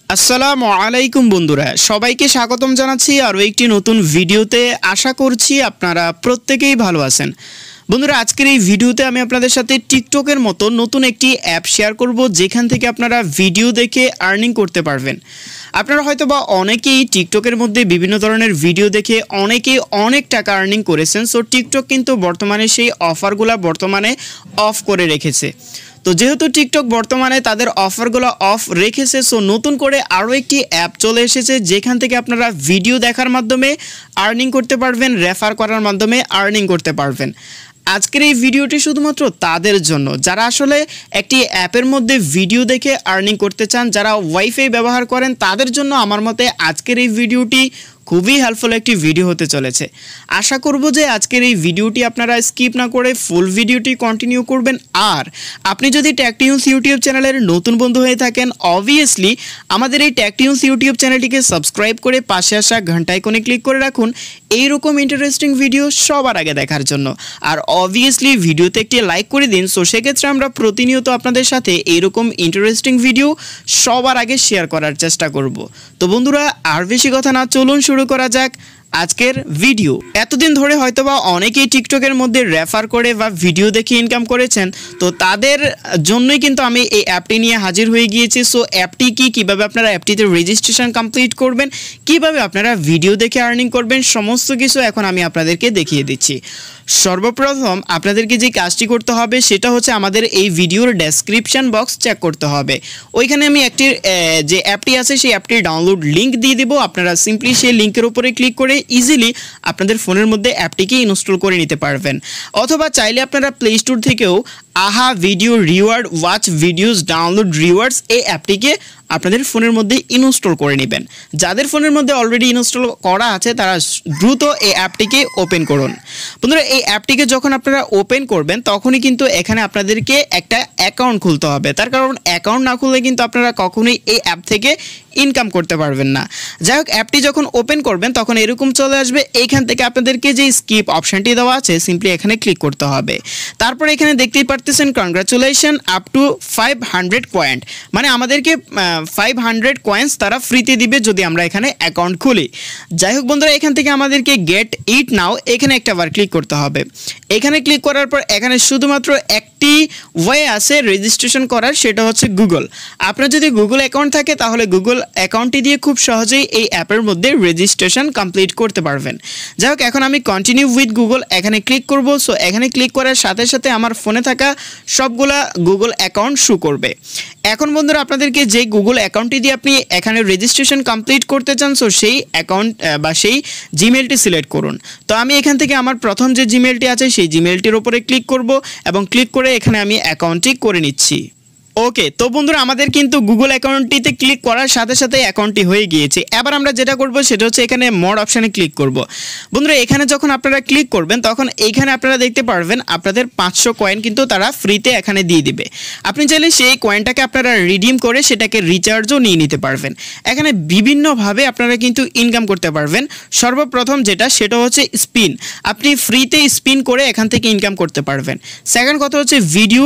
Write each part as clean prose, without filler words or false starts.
আসসালামু আলাইকুম বন্ধুরা, সবাইকে স্বাগতম জানাচ্ছি আরও একটি নতুন ভিডিওতে। আশা করছি আপনারা প্রত্যেকেই ভালো আছেন। বন্ধুরা, আজকের এই ভিডিওতে আমি আপনাদের সাথে টিকটকের মতো নতুন একটি অ্যাপ শেয়ার করব, যেখান থেকে আপনারা ভিডিও দেখে আর্নিং করতে পারবেন। আপনারা হয়তো বা অনেকেই টিকটকের মধ্যে বিভিন্ন ধরনের ভিডিও দেখে অনেকেই অনেক টাকা আর্নিং করেছেন। সো টিকটক কিন্তু বর্তমানে সেই অফারগুলো অফ করে রেখেছে। তো যেহেতু টিকটক বর্তমানে তাদের অফারগুলো অফ রেখেছে, সো নতুন করে আরও একটি অ্যাপ চলে এসেছে, যেখান থেকে আপনারা ভিডিও দেখার মাধ্যমে আর্নিং করতে পারবেন, রেফার করার মাধ্যমে আর্নিং করতে পারবেন। আজকের এই ভিডিওটি শুধুমাত্র তাদের জন্য যারা আসলে একটি অ্যাপের মধ্যে ভিডিও দেখে আর্নিং করতে চান, যারা ওয়াইফাই ব্যবহার করেন, তাদের জন্য আমার মতে আজকের এই ভিডিওটি খুবই হেল্পফুল একটি ভিডিও হতে চলেছে। আশা করব যে আজকের এই ভিডিওটি আপনারা স্কিপ না করে ফুল ভিডিওটি কন্টিনিউ করবেন। আর আপনি যদি টেকটিউন্স ইউটিউব চ্যানেলের নতুন বন্ধু হয়ে থাকেন, অবভিয়াসলি আমাদের এই টেকটিউন্স ইউটিউব চ্যানেলটিকে সাবস্ক্রাইব করে পাশে আসা ঘন্টা আইকনে ক্লিক করে রাখুন এইরকম ইন্টারেস্টিং ভিডিও সবার আগে দেখার জন্য। আর অবভিয়াসলি ভিডিওতে একটি লাইক করে দিন। সো সেক্ষেত্রে আমরা প্রতিনিয়ত আপনাদের সাথে এইরকম ইন্টারেস্টিং ভিডিও সবার আগে শেয়ার করার চেষ্টা করব। তো বন্ধুরা, আর বেশি কথা না, চলুন শুরু করা যাক আজকের ভিডিও। এতদিন ধরে হয়তোবা অনেকেই টিকটকের মধ্যে রেফার করে বা ভিডিও দেখে ইনকাম করেছেন, তো তাদের জন্যই কিন্তু আমি এই অ্যাপটি নিয়ে হাজির হয়ে গিয়েছি। সো অ্যাপটি কীভাবে আপনারা অ্যাপটিতে রেজিস্ট্রেশন কমপ্লিট করবেন, কিভাবে আপনারা ভিডিও দেখে আর্নিং করবেন, সমস্ত কিছু এখন আমি আপনাদেরকে দেখিয়ে দিচ্ছি। সর্বপ্রথম আপনাদেরকে যে কাজটি করতে হবে সেটা হচ্ছে আমাদের এই ভিডিওর ডেসক্রিপশন বক্স চেক করতে হবে। ওইখানে আমি একটি যে অ্যাপটি আছে সেই অ্যাপটির ডাউনলোড লিঙ্ক দিয়ে দেবো। আপনারা সিম্পলি সেই লিঙ্কের উপরে ক্লিক করে ইজিলি আপনাদের ফোনের মধ্যে অ্যাপটিকে ইনস্টল করে নিতে পারবেন। অথবা চাইলে আপনারা প্লে স্টোর থেকেও আহা video reward watch videos download rewards এই অ্যাপটিকে আপনাদের ফোনের মধ্যে ইনস্টল করে নেবেন। যাদের ফোনের মধ্যে অলরেডি ইনস্টল করা আছে তারা দ্রুত এই অ্যাপটিকে ওপেন করুন। বন্ধুরা, এই অ্যাপটিকে যখন আপনারা ওপেন করবেন তখনই কিন্তু এখানে আপনাদেরকে একটা অ্যাকাউন্ট খুলতে হবে। তার কারণ অ্যাকাউন্ট না খুললে কিন্তু আপনারা কখনোই এই অ্যাপ থেকে ইনকাম করতে পারবেন না। যাই হোক, অ্যাপটি যখন ওপেন করবেন তখন এরকম চলে আসবে। এইখান থেকে আপনাদেরকে যে স্কিপ অপশানটি দেওয়া আছে সিম্পলি এখানে ক্লিক করতে হবে। তারপর এখানে দেখতেই পারতেছেন কনগ্রাচুলেশন আপ টু 500 পয়েন্ট, মানে আমাদেরকে 500 কয়েন্স তারা ফ্রিতে দিবে যদি আমরা এখানে অ্যাকাউন্ট খুলি। যাই হোক বন্ধুরা, এখান থেকে আমাদেরকে গেট ইট নাও এখানে একটাবার ক্লিক করতে হবে। এখানে ক্লিক করার পর এখানে শুধুমাত্র একটি ওয়ে আছে রেজিস্ট্রেশন করার, সেটা হচ্ছে গুগল। আপনার যদি গুগল অ্যাকাউন্ট থাকে তাহলে গুগল অ্যাকাউন্টটি দিয়ে খুব সহজেই এই অ্যাপের মধ্যে রেজিস্ট্রেশন কমপ্লিট করতে পারবেন। যাই হোক, এখন আমি কন্টিনিউ উইথ গুগল এখানে ক্লিক করব। সো এখানে ক্লিক করার সাথে সাথে আমার ফোনে থাকা সবগুলা গুগল অ্যাকাউন্ট শো করবে। এখন বন্ধুরা, আপনাদেরকে যে গুগল অ্যাকাউন্টটি দিয়ে আপনি এখানে রেজিস্ট্রেশন কমপ্লিট করতে চান, সো সেই অ্যাকাউন্ট বা সেই জিমেলটি সিলেক্ট করুন। তো আমি এখান থেকে আমার প্রথম যে জিমেলটি আছে সেই জিমেলটির উপরে ক্লিক করব এবং ক্লিক করে এখানে আমি অ্যাকাউন্টটি করে নিচ্ছি। ওকে, তো বন্ধুরা, আমাদের কিন্তু গুগল অ্যাকাউন্টটিতে ক্লিক করার সাথে সাথে অ্যাকাউন্টটি হয়ে গিয়েছে। এবার আমরা যেটা করব সেটা হচ্ছে এখানে মোর অপশানে ক্লিক করব। বন্ধুরা, এখানে যখন আপনারা ক্লিক করবেন তখন এইখানে আপনারা দেখতে পারবেন আপনাদের 500 কয়েন কিন্তু তারা ফ্রিতে এখানে দিয়ে দিবে। আপনি চাইলে সেই কয়েনটাকে আপনারা রিডিম করে সেটাকে রিচার্জও নিয়ে নিতে পারবেন। এখানে বিভিন্নভাবে আপনারা কিন্তু ইনকাম করতে পারবেন। সর্বপ্রথম সেটা হচ্ছে স্পিন। আপনি ফ্রিতে স্পিন করে এখান থেকে ইনকাম করতে পারবেন। সেকেন্ড কথা হচ্ছে ভিডিও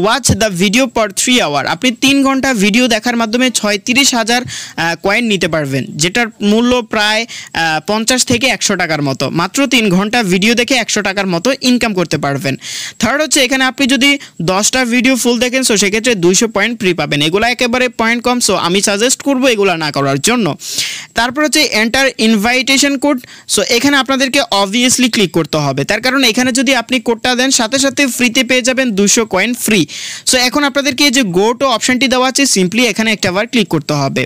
ওয়াচ দ্য ভিডিও পর 3 আওয়ার। আপনি 3 ঘন্টা ভিডিও দেখার মাধ্যমে 36,000 কয়েন নিতে পারবেন, যেটার মূল্য প্রায় 50 থেকে 100 টাকার মতো। মাত্র 3 ঘন্টা ভিডিও দেখে 100 টাকার মতো ইনকাম করতে পারবেন। থার্ড হচ্ছে এখানে আপনি যদি 10টা ভিডিও ফুল দেখেন, সো সেক্ষেত্রে 200 পয়েন্ট ফ্রি পাবেন। এগুলো একেবারে পয়েন্ট কম, সো আমি সাজেস্ট করবো এগুলো না করার জন্য। তারপর হচ্ছে এন্টার ইনভাইটেশন কোড। সো এখানে আপনাদেরকে অবভিয়াসলি ক্লিক করতে হবে, তার কারণ এখানে যদি আপনি কোডটা দেন সাথে সাথে ফ্রিতে পেয়ে যাবেন 200 কয়েন ফ্রি। সো এখন আপনাদেরকে যে গো টু অপশনটি দেওয়া আছে সিম্পলি এখানে একটাবার ক্লিক করতে হবে।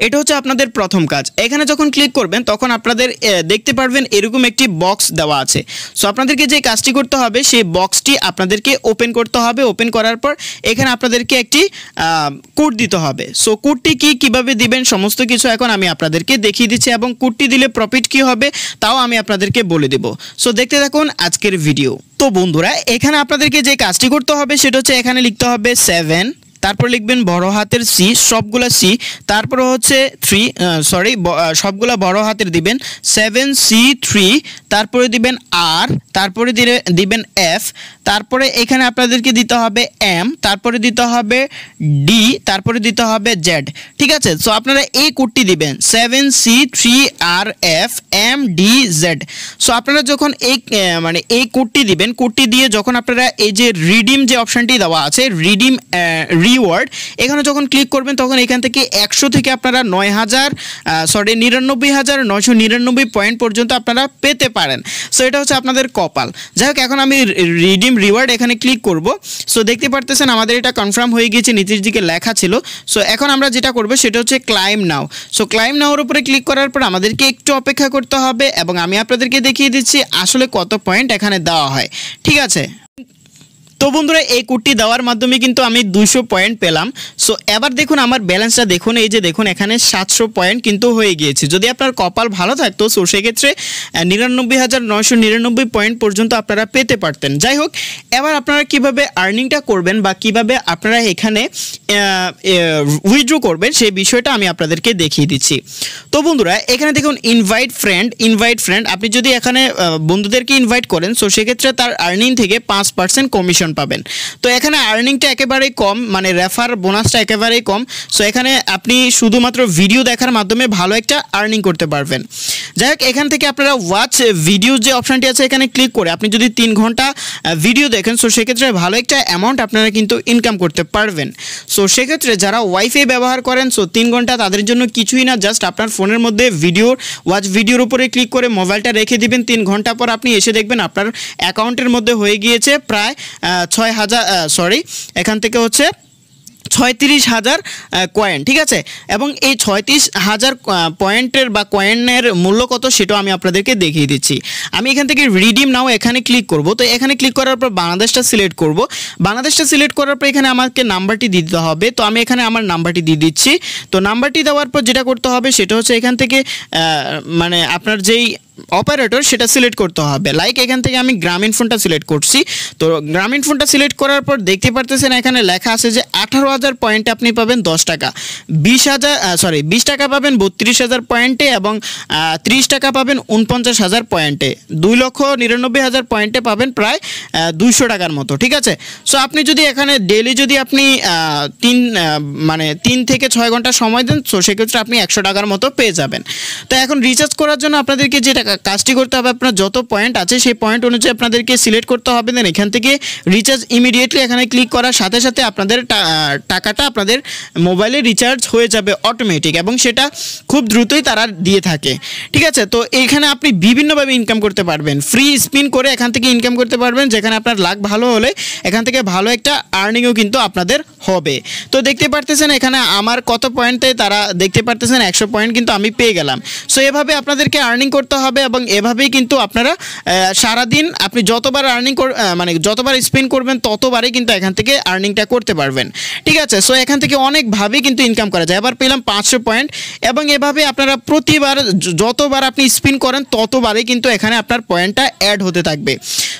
এটা হচ্ছে আপনাদের প্রথম কাজ। এখানে যখন ক্লিক করবেন তখন আপনাদের দেখতে পারবেন এরকম একটি বক্স দেওয়া আছে। সো আপনাদেরকে যে কাজটি করতে হবে সেই বক্সটি আপনাদেরকে ওপেন করতে হবে। ওপেন করার পর এখানে আপনাদেরকে একটি কোড দিতে হবে। সো কোডটি কিভাবে দিবেন সমস্ত কিছু এখন আমি আপনাদেরকে দেখিয়ে দিচ্ছি, এবং কোডটি দিলে প্রফিট কি হবে তাও আমি আপনাদেরকে বলে দেব। সো দেখতে থাকুন আজকের ভিডিও। তো বন্ধুরা, এখানে আপনাদেরকে যে কাজটি করতে হবে সেটা হচ্ছে এখানে লিখতে হবে 7 তারপর লিখবেন বড় হাতের সি, সবগুলা সি, তারপর হচ্ছে 3 সবগুলা বড় হাতের দিবেন 7C3, তারপরে দিবেন আর, তারপরে দিবেন এফ, তারপরে এখানে আপনাদেরকে দিতে হবে এম, তারপরে দিতে হবে ডি, তারপরে দিতে হবে জেড। ঠিক আছে, সো আপনারা এই কোডটি দিবেন 7C3RFMDZ। সো আপনারা যখন এই কোডটি দিবেন, কোডটি দিয়ে যখন আপনারা এই যে রিডিম যে অপশনটি দেওয়া আছে রিডিম রিওয়ার্ড, এখানে যখন ক্লিক করবেন তখন এখান থেকে 100 থেকে আপনারা 99,999 পয়েন্ট পর্যন্ত আপনারা পেতে পারেন। সো এটা হচ্ছে আপনাদের কপাল। যাই হোক, এখন আমি রিডিম রিওয়ার্ড এখানে ক্লিক করব। সো দেখতে পারতেছেন আমাদের এটা কনফার্ম হয়ে গিয়েছে, নিচের দিকে লেখা ছিল। সো এখন আমরা যেটা করব সেটা হচ্ছে ক্লাইম নাও। সো ক্লাইম নাওর উপরে ক্লিক করার পর আমাদেরকে একটু অপেক্ষা করতে হবে এবং আমি আপনাদেরকে দেখিয়ে দিচ্ছি আসলে কত পয়েন্ট এখানে দেওয়া হয়। ঠিক আছে, তো বন্ধুরা এই কোডটি দেওয়ার মাধ্যমে কিন্তু আমি 200 পয়েন্ট পেলাম। সো এবার দেখুন আমার ব্যালেন্সটা দেখুন, এই যে দেখুন এখানে 700 পয়েন্ট কিন্তু হয়ে গিয়েছে। যদি আপনার কপাল ভালো থাকতো সো সেক্ষেত্রে 99,999 পয়েন্ট পর্যন্ত আপনারা পেতে পারতেন। যাই হোক, এবার আপনারা কিভাবে আর্নিংটা করবেন বা কিভাবে আপনারা এখানে উইথড্র করবেন সেই বিষয়টা আমি আপনাদেরকে দেখিয়ে দিচ্ছি। তো বন্ধুরা এখানে দেখুন ইনভাইট ফ্রেন্ড, আপনি যদি এখানে বন্ধুদেরকে ইনভাইট করেন সো সেক্ষেত্রে তার আর্নিং থেকে 5% কমিশন পাবেন। তো এখানে আর্নিংটা একেবারেই কম, মানে রেফার বোনাসটা একেবারেই কম। সো এখানে আপনি শুধুমাত্র ভিডিও দেখার মাধ্যমে ভালো একটা আর্নিং করতে পারবেন। যাই হোক, এখান থেকে আপনারা ওয়াচ ভিডিও যে অপশনটি আছে এখানে ক্লিক করে আপনি যদি 3 ঘন্টা ভিডিও দেখেন সো সেক্ষেত্রে ভালো একটা অ্যামাউন্ট আপনারা কিন্তু ইনকাম করতে পারবেন। সো সেক্ষেত্রে যারা ওয়াইফাই ব্যবহার করেন সো 3 ঘন্টা তাদের জন্য কিছুই না, জাস্ট আপনার ফোনের মধ্যে ওয়াচ ভিডিওর উপরে ক্লিক করে মোবাইলটা রেখে দিবেন। 3 ঘন্টা পর আপনি এসে দেখবেন আপনার অ্যাকাউন্টের মধ্যে হয়ে গিয়েছে প্রায় 6,000 এখান থেকে হচ্ছে 36,000 কয়েন। ঠিক আছে, এবং এই 36,000 পয়েন্টের বা কয়েনের মূল্য কত সেটাও আমি আপনাদেরকে দেখিয়ে দিচ্ছি। আমি এখান থেকে রিডিম নাও এখানে ক্লিক করব। তো এখানে ক্লিক করার পর বাংলাদেশটা সিলেক্ট করব। বাংলাদেশটা সিলেক্ট করার পর এখানে আমাকে নাম্বারটি দিতে হবে। তো আমি এখানে আমার নাম্বারটি দিয়ে দিচ্ছি। তো নাম্বারটি দেওয়ার পর যেটা করতে হবে সেটা হচ্ছে এখান থেকে মানে আপনার যেই অপারেটর সেটা সিলেক্ট করতে হবে। লাইক এখান থেকে আমি গ্রামীণ ফোনটা সিলেক্ট করছি। তো গ্রামীণ ফোনটা সিলেক্ট করার পর দেখতে পারতেছেন এখানে লেখা আছে যে 18,000 পয়েন্টে আপনি পাবেন 10 টাকা, 20 টাকা পাবেন 32,000 পয়েন্টে এবং 30 টাকা পাবেন 49,000 পয়েন্টে, 2,99,000 পয়েন্টে পাবেন প্রায় 200 টাকার মতো। ঠিক আছে, সো আপনি যদি এখানে ডেইলি যদি আপনি 3 থেকে 6 ঘন্টা সময় দেন সো সেক্ষেত্রে আপনি 100 টাকার মতো পেয়ে যাবেন। তো এখন রিচার্জ করার জন্য আপনাদেরকে যেটা কাজটি করতে হবে, আপনার যত পয়েন্ট আছে সেই পয়েন্ট অনুযায়ী আপনাদেরকে সিলেক্ট করতে হবে। দেন এখান থেকে রিচার্জ ইমিডিয়েটলি এখানে ক্লিক করার সাথে সাথে আপনাদের টাকাটা আপনাদের মোবাইলে রিচার্জ হয়ে যাবে অটোমেটিক এবং সেটা খুব দ্রুতই তারা দিয়ে থাকে। ঠিক আছে, তো এখানে আপনি বিভিন্নভাবে ইনকাম করতে পারবেন, ফ্রি স্পিন করে এখান থেকে ইনকাম করতে পারবেন, যেখানে আপনার লাক ভালো হলে এখান থেকে ভালো একটা আর্নিংও কিন্তু আপনাদের হবে। তো দেখতে পারতেছেন এখানে আমার কত পয়েন্টে তারা দেখতে পারতেছেন 100 পয়েন্ট কিন্তু আমি পেয়ে গেলাম। সো এভাবে আপনাদেরকে আর্নিং করতে হবে এবং এভাবেই কিন্তু আপনারা সারাদিন আপনি যতবার যতবার স্পেন্ড করবেন ততবারই কিন্তু এখান থেকে আর্নিংটা করতে পারবেন। ঠিক আছে, সো এখান থেকে অনেকভাবেই কিন্তু ইনকাম করা যায়। এবার পেলাম 500 পয়েন্ট এবং এভাবে আপনারা প্রতিবার যতবার আপনি স্পিন করেন ততবারই কিন্তু এখানে আপনার পয়েন্টটা অ্যাড হতে থাকবে।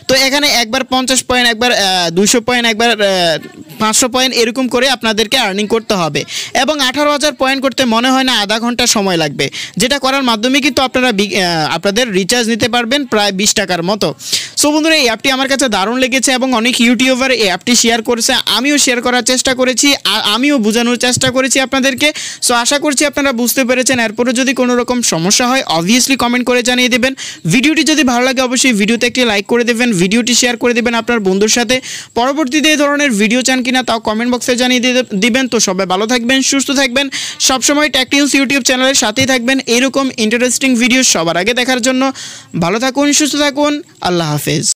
তো এখানে একবার 50 পয়েন্ট, একবার 200 পয়েন্ট, একবার 500 পয়েন্ট এরকম করে আপনাদেরকে আর্নিং করতে হবে এবং 18,000 পয়েন্ট করতে মনে হয় না আধা ঘন্টা সময় লাগবে, যেটা করার মাধ্যমে কিন্তু আপনারা আপনাদের রিচার্জ নিতে পারবেন প্রায় 20 টাকার মতো। সো বন্ধুরা এই অ্যাপটি আমার কাছে দারুণ লেগেছে এবং অনেক ইউটিউবার এই অ্যাপটি শেয়ার করেছে, আমিও শেয়ার করার চেষ্টা করেছি, আমিও বোঝানোর চেষ্টা করেছি আপনাদেরকে। সো আশা করছি আপনারা বুঝতে পেরেছেন। এরপরে যদি কোনো রকম সমস্যা হয় অবভিয়াসলি কমেন্ট করে জানিয়ে দেবেন। ভিডিওটি যদি ভালো লাগে অবশ্যই ভিডিওতে একটি লাইক করে দেবেন, ভিডিওটি শেয়ার করে দেবেন আপনার বন্ধুর সাথে। পরবর্তীতে এই ধরনের ভিডিও চান কিনা তাও কমেন্ট বক্সে জানিয়ে দিবেন। তো সবাই ভালো থাকবেন, সুস্থ থাকবেন, সবসময় টেক নিউজ ইউটিউব চ্যানেলের সাথেই থাকবেন। এইরকম ইন্টারেস্টিং ভিডিও সবার আগে দেখার জন্য ভালো থাকুন, সুস্থ থাকুন, আল্লাহ হাফেজ।